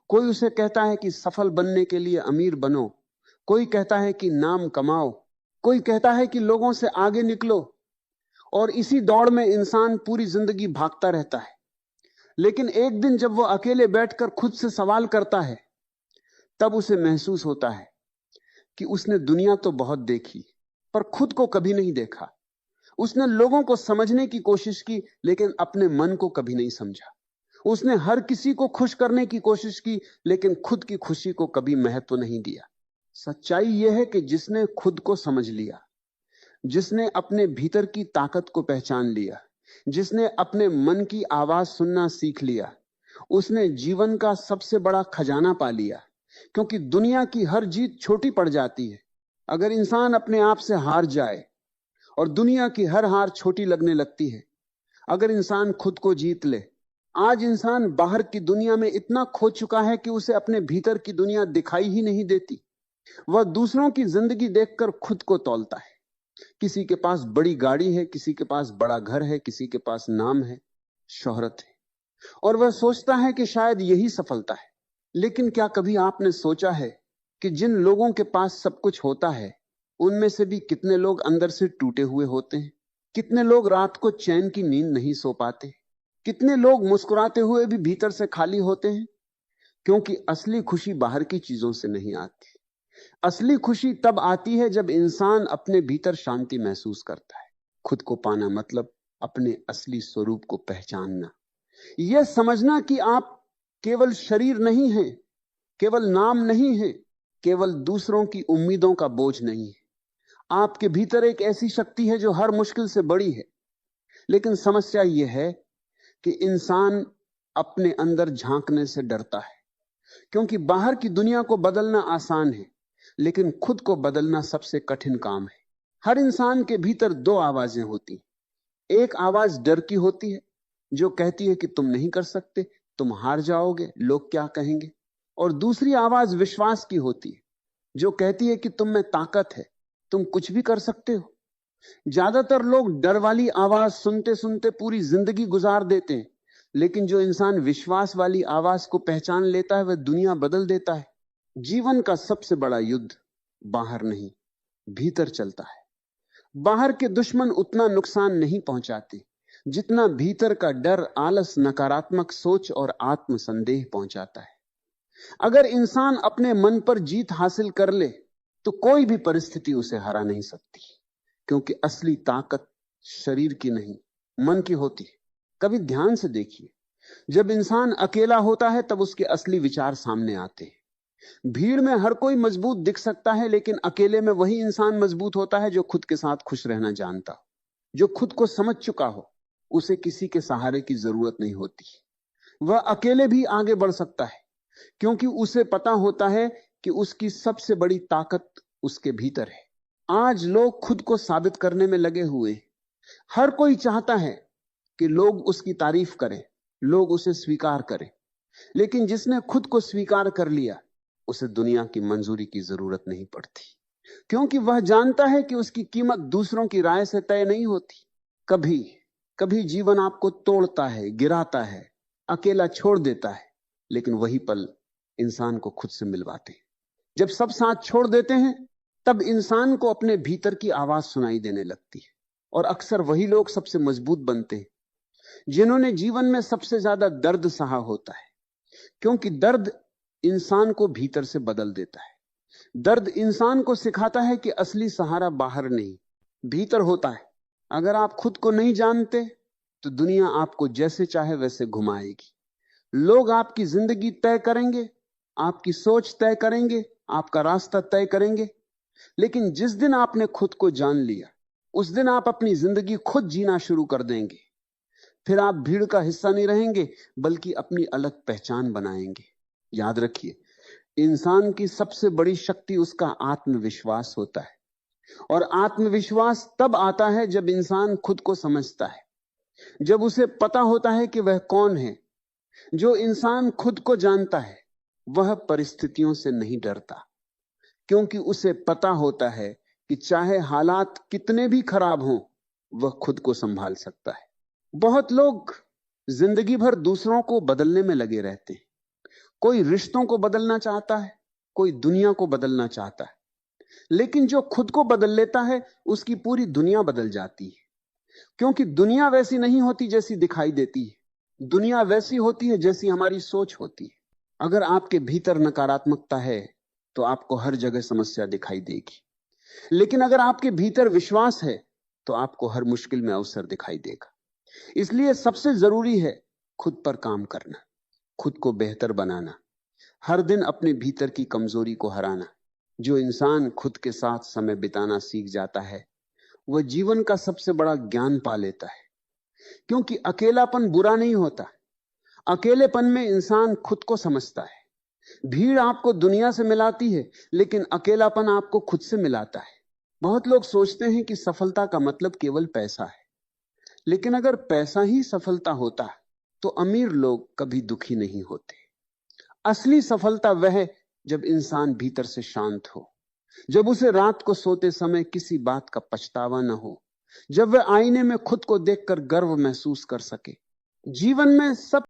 कोई उसे कहता है कि सफल बनने के लिए अमीर बनो, कोई कहता है कि नाम कमाओ, कोई कहता है कि लोगों से आगे निकलो। और इसी दौड़ में इंसान पूरी जिंदगी भागता रहता है। लेकिन एक दिन जब वो अकेले बैठकर खुद से सवाल करता है, तब उसे महसूस होता है कि उसने दुनिया तो बहुत देखी, पर खुद को कभी नहीं देखा। उसने लोगों को समझने की कोशिश की, लेकिन अपने मन को कभी नहीं समझा। उसने हर किसी को खुश करने की कोशिश की, लेकिन खुद की खुशी को कभी महत्व नहीं दिया। सच्चाई यह है कि जिसने खुद को समझ लिया, जिसने अपने भीतर की ताकत को पहचान लिया, जिसने अपने मन की आवाज सुनना सीख लिया, उसने जीवन का सबसे बड़ा खजाना पा लिया। क्योंकि दुनिया की हर जीत छोटी पड़ जाती है अगर इंसान अपने आप से हार जाए, और दुनिया की हर हार छोटी लगने लगती है अगर इंसान खुद को जीत ले। आज इंसान बाहर की दुनिया में इतना खो चुका है कि उसे अपने भीतर की दुनिया दिखाई ही नहीं देती। वह दूसरों की जिंदगी देखकर खुद को तौलता है। किसी के पास बड़ी गाड़ी है, किसी के पास बड़ा घर है, किसी के पास नाम है, शोहरत है, और वह सोचता है कि शायद यही सफलता है। लेकिन क्या कभी आपने सोचा है कि जिन लोगों के पास सब कुछ होता है, उनमें से भी कितने लोग अंदर से टूटे हुए होते हैं? कितने लोग रात को चैन की नींद नहीं सो पाते? कितने लोग मुस्कुराते हुए भी भीतर से खाली होते हैं? क्योंकि असली खुशी बाहर की चीजों से नहीं आती। असली खुशी तब आती है जब इंसान अपने भीतर शांति महसूस करता है। खुद को पाना मतलब अपने असली स्वरूप को पहचानना, यह समझना कि आप केवल शरीर नहीं हैं, केवल नाम नहीं है, केवल दूसरों की उम्मीदों का बोझ नहीं है। आपके भीतर एक ऐसी शक्ति है जो हर मुश्किल से बड़ी है। लेकिन समस्या यह है कि इंसान अपने अंदर झांकने से डरता है, क्योंकि बाहर की दुनिया को बदलना आसान है, लेकिन खुद को बदलना सबसे कठिन काम है। हर इंसान के भीतर दो आवाजें होती। एक आवाज डर की होती है, जो कहती है कि तुम नहीं कर सकते, तुम हार जाओगे, लोग क्या कहेंगे। और दूसरी आवाज विश्वास की होती है, जो कहती है कि तुम में ताकत है, तुम कुछ भी कर सकते हो। ज्यादातर लोग डर वाली आवाज सुनते सुनते पूरी जिंदगी गुजार देते हैं, लेकिन जो इंसान विश्वास वाली आवाज को पहचान लेता है, वह दुनिया बदल देता है। जीवन का सबसे बड़ा युद्ध बाहर नहीं, भीतर चलता है। बाहर के दुश्मन उतना नुकसान नहीं पहुंचाते जितना भीतर का डर, आलस, नकारात्मक सोच और आत्मसंदेह पहुंचाता है। अगर इंसान अपने मन पर जीत हासिल कर ले, तो कोई भी परिस्थिति उसे हरा नहीं सकती, क्योंकि असली ताकत शरीर की नहीं, मन की होती है। कभी ध्यान से देखिए, जब इंसान अकेला होता है तब उसके असली विचार सामने आते हैं। भीड़ में हर कोई मजबूत दिख सकता है, लेकिन अकेले में वही इंसान मजबूत होता है जो खुद के साथ खुश रहना जानता हो, जो खुद को समझ चुका हो। उसे किसी के सहारे की जरूरत नहीं होती। वह अकेले भी आगे बढ़ सकता है, क्योंकि उसे पता होता है कि उसकी सबसे बड़ी ताकत उसके भीतर है। आज लोग खुद को साबित करने में लगे हुए हैं। हर कोई चाहता है कि लोग उसकी तारीफ करें, लोग उसे स्वीकार करें। लेकिन जिसने खुद को स्वीकार कर लिया, उसे दुनिया की मंजूरी की जरूरत नहीं पड़ती, क्योंकि वह जानता है कि उसकी कीमत दूसरों की राय से तय नहीं होती। कभी कभी जीवन आपको तोड़ता है, गिराता है, अकेला छोड़ देता है, लेकिन वही पल इंसान को खुद से मिलवाते हैं। जब सब साथ छोड़ देते हैं, तब इंसान को अपने भीतर की आवाज सुनाई देने लगती है। और अक्सर वही लोग सबसे मजबूत बनते हैं जिन्होंने जीवन में सबसे ज्यादा दर्द सहा होता है, क्योंकि दर्द इंसान को भीतर से बदल देता है। दर्द इंसान को सिखाता है कि असली सहारा बाहर नहीं, भीतर होता है। अगर आप खुद को नहीं जानते, तो दुनिया आपको जैसे चाहे वैसे घुमाएगी। लोग आपकी जिंदगी तय करेंगे, आपकी सोच तय करेंगे, आपका रास्ता तय करेंगे। लेकिन जिस दिन आपने खुद को जान लिया, उस दिन आप अपनी जिंदगी खुद जीना शुरू कर देंगे। फिर आप भीड़ का हिस्सा नहीं रहेंगे, बल्कि अपनी अलग पहचान बनाएंगे। याद रखिए, इंसान की सबसे बड़ी शक्ति उसका आत्मविश्वास होता है। और आत्मविश्वास तब आता है जब इंसान खुद को समझता है, जब उसे पता होता है कि वह कौन है। जो इंसान खुद को जानता है, वह परिस्थितियों से नहीं डरता, क्योंकि उसे पता होता है कि चाहे हालात कितने भी खराब हों, वह खुद को संभाल सकता है। बहुत लोग जिंदगी भर दूसरों को बदलने में लगे रहते हैं। कोई रिश्तों को बदलना चाहता है, कोई दुनिया को बदलना चाहता है, लेकिन जो खुद को बदल लेता है उसकी पूरी दुनिया बदल जाती है। क्योंकि दुनिया वैसी नहीं होती जैसी दिखाई देती है, दुनिया वैसी होती है जैसी हमारी सोच होती है। अगर आपके भीतर नकारात्मकता है तो आपको हर जगह समस्या दिखाई देगी, लेकिन अगर आपके भीतर विश्वास है तो आपको हर मुश्किल में अवसर दिखाई देगा। इसलिए सबसे जरूरी है खुद पर काम करना, खुद को बेहतर बनाना, हर दिन अपने भीतर की कमजोरी को हराना। जो इंसान खुद के साथ समय बिताना सीख जाता है वह जीवन का सबसे बड़ा ज्ञान पा लेता है। क्योंकि अकेलापन बुरा नहीं होता, अकेलेपन में इंसान खुद को समझता है। भीड़ आपको दुनिया से मिलाती है, लेकिन अकेलापन आपको खुद से मिलाता है। बहुत लोग सोचते हैं कि सफलता का मतलब केवल पैसा है, लेकिन अगर पैसा ही सफलता होता तो अमीर लोग कभी दुखी नहीं होते। असली सफलता वह है जब इंसान भीतर से शांत हो, जब उसे रात को सोते समय किसी बात का पछतावा न हो, जब वह आईने में खुद को देखकर गर्व महसूस कर सके। जीवन में सब